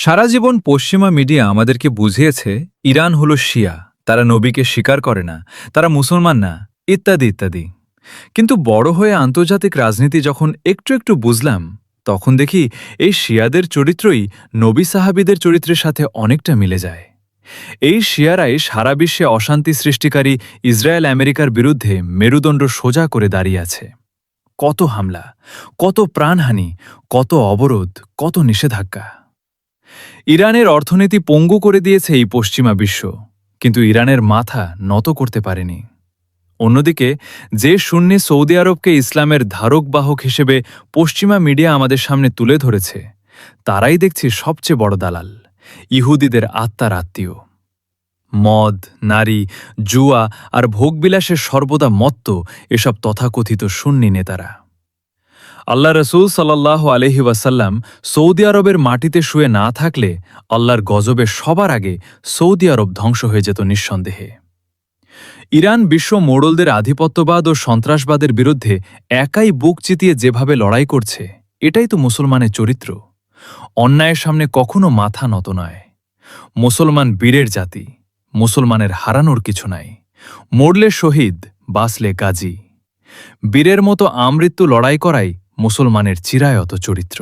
সারা জীবন পশ্চিমা মিডিয়া আমাদেরকে বুঝিয়েছে ইরান হলো শিয়া, তারা নবীকে স্বীকার করে না, তারা মুসলমান না, ইত্যাদি ইত্যাদি। কিন্তু বড় হয়ে আন্তর্জাতিক রাজনীতি যখন একটু একটু বুঝলাম, তখন দেখি এই শিয়াদের চরিত্রই নবী সাহাবীদের চরিত্রের সাথে অনেকটা মিলে যায়। এই শিয়ারাই সারা বিশ্বে অশান্তি সৃষ্টিকারী ইসরায়েল আমেরিকার বিরুদ্ধে মেরুদণ্ড সোজা করে দাঁড়িয়ে আছে। কত হামলা, কত প্রাণহানি, কত অবরোধ, কত নিষেধাজ্ঞা। ইরানের অর্থনীতি পঙ্গু করে দিয়েছে এই পশ্চিমা বিশ্ব, কিন্তু ইরানের মাথা নত করতে পারেনি। অন্যদিকে যে সুন্নি সৌদি আরবকে ইসলামের ধারক বাহক হিসেবে পশ্চিমা মিডিয়া আমাদের সামনে তুলে ধরেছে, তারাই দেখছি সবচেয়ে বড় দালাল, ইহুদিদের আত্মার আত্মীয়। মদ, নারী, জুয়া আর ভোগবিলাসের সর্বদা মত্ত এসব তথাকথিত সুন্নি নেতারা। আল্লাহ রসুল সাল্লাল্লাহু আলাইহি ওয়াসাল্লাম সৌদি আরবের মাটিতে শুয়ে না থাকলে আল্লাহর গজবে সবার আগে সৌদি আরব ধ্বংস হয়ে যেত নিঃসন্দেহে। ইরান বিশ্ব মোড়লদের আধিপত্যবাদ ও সন্ত্রাসবাদের বিরুদ্ধে একাই বুক চিতিয়ে যেভাবে লড়াই করছে, এটাই তো মুসলমানের চরিত্র। অন্যায়ের সামনে কখনো মাথা নত নয়। মুসলমান বীরের জাতি, মুসলমানের হারানোর কিছু নাই। মরলে শহীদ, বাঁচলে গাজী। বীরের মতো আমৃত্যু লড়াই করাই মুসলমানের চিরায়ত চরিত্র।